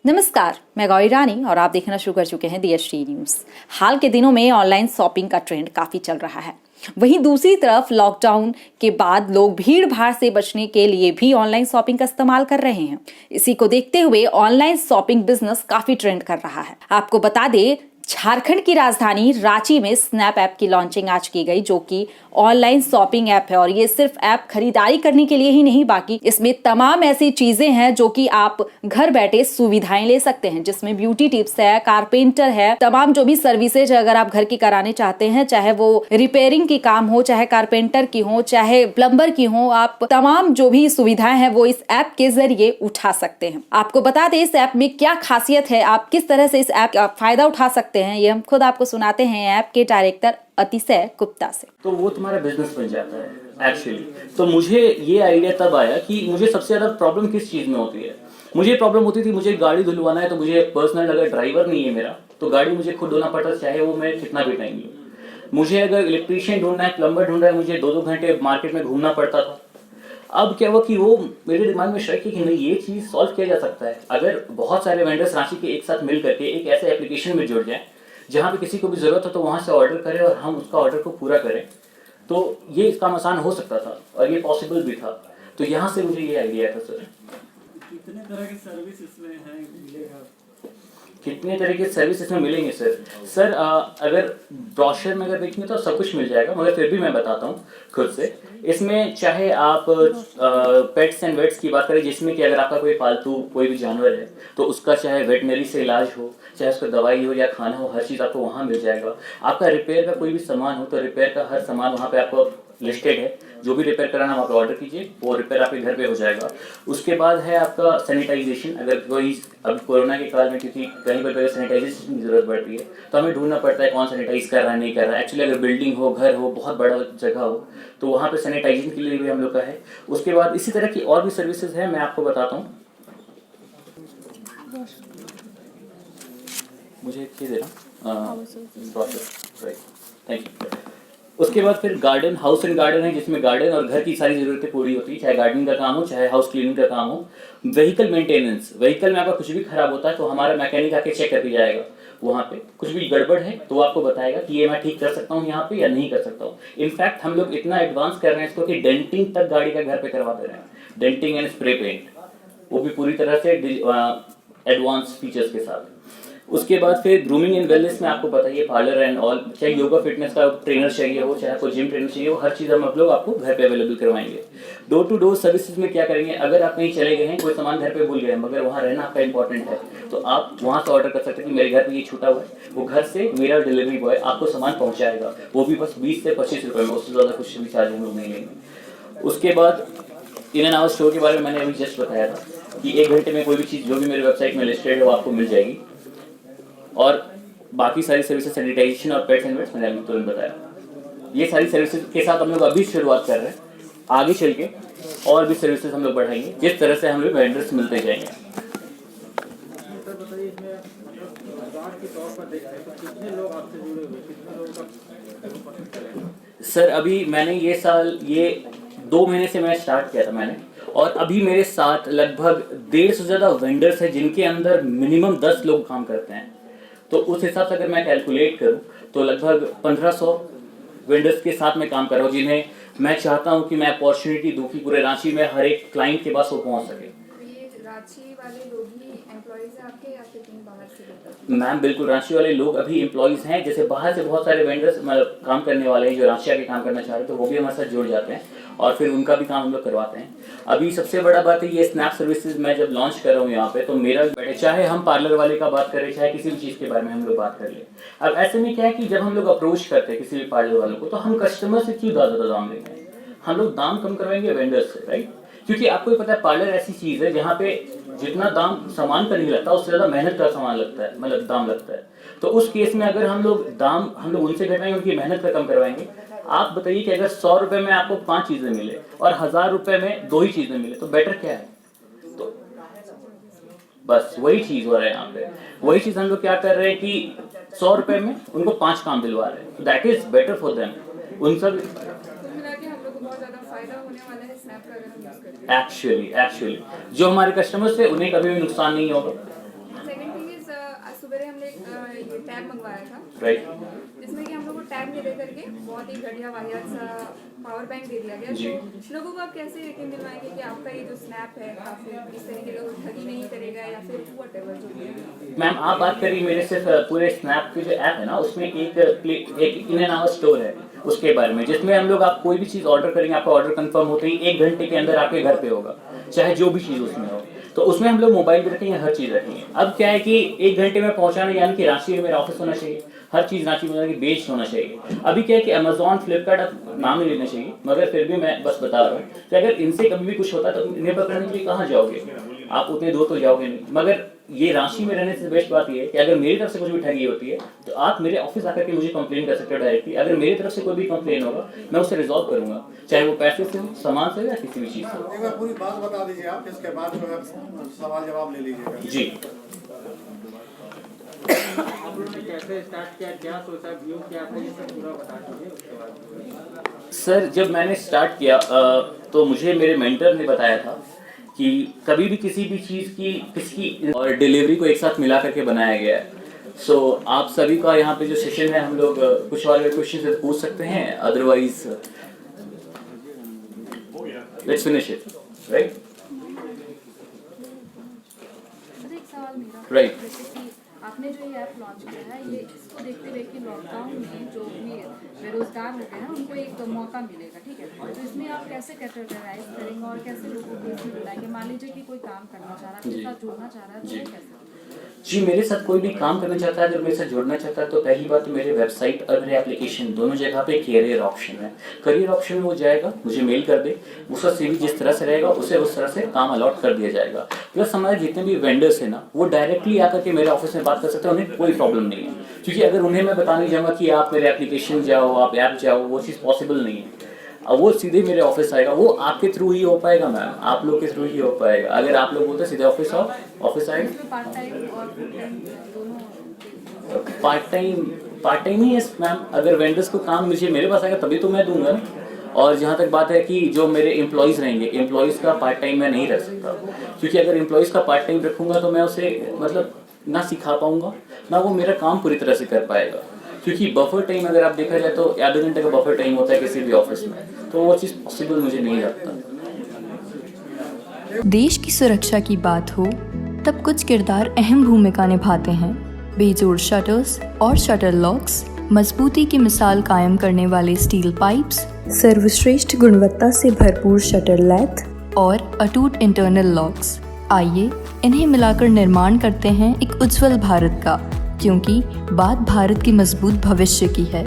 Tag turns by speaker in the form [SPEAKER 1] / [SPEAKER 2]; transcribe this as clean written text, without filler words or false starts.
[SPEAKER 1] नमस्कार, मैं गौरी रानी और आप देखना शुरू कर चुके हैं दी एच टी न्यूज। हाल के दिनों में ऑनलाइन शॉपिंग का ट्रेंड काफी चल रहा है। वहीं दूसरी तरफ लॉकडाउन के बाद लोग भीड़ भाड़ से बचने के लिए भी ऑनलाइन शॉपिंग का इस्तेमाल कर रहे हैं। इसी को देखते हुए ऑनलाइन शॉपिंग बिजनेस काफी ट्रेंड कर रहा है। आपको बता दें, झारखंड की राजधानी रांची में स्नैप ऐप की लॉन्चिंग आज की गई, जो कि ऑनलाइन शॉपिंग ऐप है। और ये सिर्फ ऐप खरीदारी करने के लिए ही नहीं, बाकी इसमें तमाम ऐसी चीजें हैं जो कि आप घर बैठे सुविधाएं ले सकते हैं, जिसमें ब्यूटी टिप्स है, कारपेंटर है, तमाम जो भी सर्विसेज अगर आप घर की कराने चाहते हैं, चाहे वो रिपेयरिंग की काम हो, चाहे कारपेंटर की हो, चाहे प्लम्बर की हो, आप तमाम जो भी सुविधाएं हैं वो इस ऐप के जरिए उठा सकते हैं। आपको बता दें इस ऐप में क्या खासियत है, आप किस तरह से इस ऐप का फायदा उठा सकते हैं, ये हम खुद आपको सुनाते हैं ऐप के डायरेक्टर अतिशय गुप्ता से।
[SPEAKER 2] तो वो तुम्हारा बिजनेस बन जाता है एक्चुअली। तो मुझे ये आइडिया तब आया कि मुझे सबसे ज्यादा प्रॉब्लम किस चीज में होती है। मुझे प्रॉब्लम होती थी, मुझे गाड़ी धुलवाना है तो मुझे पर्सनल अगर ड्राइवर नहीं है मेरा, तो गाड़ी मुझे खुद धोना पड़ता, चाहे वो मैं कितना भी टाइम लूँ। मुझे अगर इलेक्ट्रीशियन ढूंढना है, प्लम्बर ढूंढना है, मुझे 2-2 घंटे मार्केट में घूमना पड़ता था। अब क्या हुआ कि वो मेरे दिमाग में शक है कि नहीं, ये चीज़ सॉल्व किया जा सकता है अगर बहुत सारे वेंडर्स रांची के एक साथ मिल करके एक ऐसे एप्लीकेशन में जुड़ जाएं जहाँ पे किसी को भी ज़रूरत हो तो वहाँ से ऑर्डर करें और हम उसका ऑर्डर को पूरा करें। तो ये काम आसान हो सकता था और ये पॉसिबल भी था। तो यहाँ से मुझे ये आइडिया था सर।
[SPEAKER 3] कितने तरह की सर्विस इसमें है, मिलेगा?
[SPEAKER 2] कितने तरह के सर्विस इसमें मिलेंगे सर? अगर ब्रोशर में अगर देखेंगे तो सब कुछ मिल जाएगा, मगर फिर भी मैं बताता हूँ खुद से। इसमें चाहे आप पेट्स एंड वेट्स की बात करें, जिसमें कि अगर आपका कोई पालतू कोई भी जानवर है तो उसका चाहे वेटनरी से इलाज हो, चाहे उसका दवाई हो या खाना हो, हर चीज़ आपको वहाँ मिल जाएगा। आपका रिपेयर का कोई भी सामान हो तो रिपेयर का हर सामान वहाँ पे आपको लिस्टेड है। जो भी रिपेयर कराना वहाँ पे ऑर्डर कीजिए, वो रिपेयर आपके घर पे हो जाएगा। उसके बाद है आपका सैनिटाइजेशन। अगर कोई अब कोरोना के काल में, क्योंकि कहीं पर सैनिटाइजेशन की जरूरत पड़ती है, तो हमें ढूंढना पड़ता है कौन सैनिटाइज कर रहा है, नहीं कर रहा है। एक्चुअली अगर बिल्डिंग हो, घर हो, बहुत बड़ा जगह हो, तो वहाँ पे सैनिटाइजेशन के लिए भी हम लोग का है। उसके बाद इसी तरह की और भी सर्विसेज है, मैं आपको बताता हूँ। मुझे एक देना, थैंक यू। उसके बाद फिर गार्डन, हाउस एंड गार्डन है, जिसमें गार्डन और घर की सारी जरूरतें पूरी होती है, चाहे गार्डनिंग का काम हो, चाहे हाउस क्लीनिंग का काम हो। व्हीकल मेंटेनेंस, व्हीकल में आपका कुछ भी खराब होता है तो हमारा मैकेनिक आके चेक करके जाएगा। वहाँ पे कुछ भी गड़बड़ है तो आपको बताएगा कि ये मैं ठीक कर सकता हूँ यहाँ पे या नहीं कर सकता हूँ। इनफैक्ट हम लोग इतना एडवांस कर रहे हैं इसको कि डेंटिंग तक गाड़ी का घर पे करवा दे रहे हैं, डेंटिंग एंड स्प्रे पेंट, वो भी पूरी तरह से एडवांस फीचर्स के साथ। उसके बाद फिर ग्रूमिंग एंड वेलनेस में आपको पता ही है, पार्लर एंड ऑल, चाहे योगा फिटनेस का ट्रेनर चाहिए हो, चाहे आपको जिम ट्रेनर चाहिए हो, हर चीज़ हम लोग आपको घर पे अवेलेबल करवाएंगे। डोर टू डोर सर्विसेज में क्या करेंगे, अगर आप कहीं चले गए हैं, कोई सामान घर पे भूल गए हैं, मगर वहाँ रहना आपका इंपॉर्टेंट है, तो आप वहाँ से ऑर्डर कर सकते हैं कि मेरे घर पे ये छूटा हुआ है। वो घर से मेरा डिलीवरी बॉय आपको सामान पहुँचाएगा, वो भी बस 20 से 25 रुपये में, उससे ज़्यादा कुछ भी चार्ज हम लोग नहीं लेंगे। उसके बाद इन एंड आउट स्टोर के बारे में मैंने अभी जस्ट बताया था कि 1 घंटे में कोई भी चीज़ जो भी मेरे वेबसाइट में लिस्टेड है वो आपको मिल जाएगी। और बाकी सारी सर्विसेज, सैनिटाइजेशन और पेट्स एंड वेट्स मैंने अभी तुरंत बताया। ये सारी सर्विसेज के साथ हम लोग अभी शुरुआत कर रहे हैं, आगे चल के और भी सर्विसेज हम लोग बढ़ाएंगे, जिस तरह से हम लोग वेंडर्स मिलते जाएंगे।
[SPEAKER 3] बताइए, इसमें बाजार के तौर पर देखते हैं तो कितने लोग आपसे जुड़े हुए, कितने लोगों का?
[SPEAKER 2] सर अभी मैंने ये साल, ये 2 महीने से मैं स्टार्ट किया था मैंने, और अभी मेरे साथ लगभग 150 से ज़्यादा वेंडर्स हैं, जिनके अंदर मिनिमम 10 लोग काम करते हैं। तो उस हिसाब से अगर मैं कैलकुलेट करूं तो लगभग 1500 वेंडर्स के साथ मैं काम कर रहा हूं, जिन्हें मैं चाहता हूं कि मैं अपॉर्चुनिटी दूं कि पूरे रांची में हर एक क्लाइंट के पास वो पहुंच सके।
[SPEAKER 4] ये रांची वाले लोग ही एम्प्लॉइज हैं आपके या फिर कहीं बाहर से?
[SPEAKER 2] मैम बिल्कुल, रांची वाले लोग अभी एम्प्लॉइज हैं। जैसे बाहर से बहुत सारे वेंडर्स मतलब काम करने वाले हैं जो रांची आके काम करना चाह रहे हैं, तो वो भी हमारे साथ जुड़ जाते हैं और फिर उनका भी काम हम लोग करवाते हैं। अभी सबसे बड़ा बात है, ये स्नैप सर्विसेज मैं जब लॉन्च कर रहा हूँ यहाँ पे, तो मेरा बैठे, चाहे हम पार्लर वाले का बात करें, चाहे किसी भी चीज़ के बारे में हम लोग बात कर ले। अब ऐसे में क्या है कि जब हम लोग अप्रोच करते हैं किसी भी पार्लर वालों को, तो हम कस्टमर से क्यों ज़्यादा दाम लेंगे, हम लोग दाम कम करवाएंगे वेंडर्स से, राइट? क्योंकि आपको भी पता है पार्लर ऐसी चीज़ है जहाँ पे जितना दाम सामान का नहीं लगता, उससे ज़्यादा मेहनत का सामान लगता है, मतलब दाम लगता है। तो उस केस में अगर हम लोग दाम उनसे घटाएंगे, उनकी मेहनत का कम करवाएंगे। आप बताइए कि अगर 100 रुपये में आपको 5 चीज़ें मिले और 1000 रुपये में 2 ही चीज़ें मिले, तो बेटर क्या है? तो बस वही चीज़ हो रहा है यहाँ पे। वही चीज़ हम लोग क्या कर रहे हैं कि 100 रुपये में उनको 5 काम दिलवा रहे हैं। That is better for them. उन सब एक्चुअली जो हमारे कस्टमर्स थे उन्हें कभी भी नुकसान नहीं होगा।
[SPEAKER 4] टैब मंगवाया था,
[SPEAKER 2] राइट
[SPEAKER 4] जिसमें कि हम लोग को टैब नहीं दे करके बहुत ही घटिया वाहियात सा पावर बैंक दे दिया गया।
[SPEAKER 2] जी।
[SPEAKER 4] तो लोगों को आप कैसे यकीन दिलवाएंगे कि आपका ये जो स्नैप है काफ़ी इस तरीके का ठगी नहीं करेगा या फिर व्हाटएवर जो भी है।
[SPEAKER 2] मैम आप बात करिए मेरे सिर्फ पूरे स्नैप के जो ऐप है ना उसमें एक इन एंड आउट स्टोर है उसके बारे में, जिसमें हम लोग आप कोई भी चीज़ ऑर्डर करेंगे आपका ऑर्डर कंफर्म होते ही 1 घंटे के अंदर आपके घर पे होगा, चाहे जो भी चीज़ उसमें हो। तो उसमें हम लोग मोबाइल भी रखेंगे, हर चीज़ रखेंगे। अब क्या है कि 1 घंटे में पहुंचाना, यानी कि रांची में मेरा ऑफिस होना चाहिए, हर चीज़ रांची में बेच होना चाहिए। अभी क्या है कि अमेजॉन फ्लिपकार्ट अब नाम नहीं लेना चाहिए, मगर फिर भी मैं बस बता रहा हूँ कि अगर इनसे कभी भी कुछ होता है तो निर्भर करने के लिए कहाँ जाओगे आप, उतने दूर तो जाओगे नहीं। मगर ये रांची में रहने से बेस्ट बात ये है कि अगर मेरी तरफ से कुछ भी ठगी होती है तो आप मेरे ऑफिस आकर के मुझे कंप्लेन कर सकते हो डायरेक्टली। अगर मेरी तरफ से कोई भी कंप्लेन होगा मैं उसे रिजॉल्व करूंगा, चाहे वो पैसे से हो, सामान से हो या किसी भी चीज़ से हो।
[SPEAKER 5] एक बार पूरी बात बता दीजिए आप, इसके बाद जो है सवाल जवाब ले लीजिएगा।
[SPEAKER 2] जी
[SPEAKER 3] आप लोगों ने कैसे स्टार्ट किया, क्या सोचा, व्यू क्या था, ये सब पूरा बता दीजिए उसके बाद।
[SPEAKER 2] सर, जब मैंने स्टार्ट किया तो मुझे मेरे मेंटर ने बताया था कि कभी भी किसी भी चीज़ की किसकी और डिलीवरी को एक साथ मिला करके बनाया गया है। सो आप सभी का यहाँ पे जो सेशन है हम लोग कुछ और क्वेश्चन पूछ सकते हैं, otherwise let's finish it, right?
[SPEAKER 6] एक सवाल मेरा
[SPEAKER 2] Right.
[SPEAKER 6] जैसे कि आपने जो ये ऐप लॉन्च किया है, ये इसको देखते हुए कि लॉकडाउन में जो भी बेरोजगार हो गए हैं उनको एक मौका मिलेगा, ठीक है? तो इसमें आप कैसे कैटेगराइज करेंगे और कैसे लोगों को इसमें बुलाएंगे? मान लीजिए कि कोई काम करना चाह रहा है, आपके
[SPEAKER 2] जी।
[SPEAKER 6] साथ जुड़ना चाह रहा है, तो
[SPEAKER 2] जी।
[SPEAKER 6] वो कैसे?
[SPEAKER 2] जी, मेरे साथ कोई भी काम करना चाहता है, अगर मेरे साथ जुड़ना चाहता है तो पहली बात तो मेरे वेबसाइट और मेरे एप्लीकेशन दोनों जगह पे करियर ऑप्शन है। करियर ऑप्शन में वो जाएगा, मुझे मेल कर दे, उसका सीवी जिस तरह से रहेगा उसे उस तरह से काम अलॉट कर दिया जाएगा। प्लस हमारे जितने भी वेंडर्स हैं ना वो डायरेक्टली आकर के मेरे ऑफिस में बात कर सकते हैं, उन्हें कोई प्रॉब्लम नहीं है। क्योंकि अगर उन्हें मैं बताने जाऊँगा कि आप मेरे एप्लीकेशन जाओ, आप ऐप जाओ, वो चीज़ पॉसिबल नहीं है। अब वो सीधे मेरे ऑफिस आएगा, वो आपके थ्रू ही हो पाएगा मैम, आप लोग के थ्रू ही हो पाएगा। अगर आप लोग बोलते हैं सीधे ऑफिस आओ, ऑफिस आएगा।
[SPEAKER 6] इसमें पार्ट टाइम और फुल टाइम दोनों?
[SPEAKER 2] पार्ट टाइम ही है मैम। अगर वेंडर्स को काम मुझे मेरे पास आएगा तभी तो मैं दूंगा। और जहाँ तक बात है कि जो मेरे एम्प्लॉयज़ रहेंगे, एम्प्लॉयज़ का पार्ट टाइम मैं नहीं रख सकता, क्योंकि अगर एम्प्लॉयज़ का पार्ट टाइम रखूँगा तो मैं उसे मतलब ना सिखा पाऊँगा, ना वो मेरा काम पूरी तरह से कर पाएगा। क्योंकि बफर टाइम अगर आप देखा जाए तो आधे घंटे का बफर टाइम होता है किसी भी ऑफिस में, तो वो चीज़ पॉसिबल मुझे नहीं लगता।
[SPEAKER 7] देश की सुरक्षा की बात हो तब कुछ किरदार अहम भूमिका निभाते हैं। बेजोड़ शटर्स और शटर लॉक्स, मजबूती की मिसाल कायम करने वाले स्टील पाइप्स, सर्वश्रेष्ठ गुणवत्ता से भरपूर शटर लैथ और अटूट इंटरनल लॉक्स। आइए इन्हें मिलाकर निर्माण करते हैं एक उज्जवल भारत का, क्योंकि बात भारत के मजबूत भविष्य की है।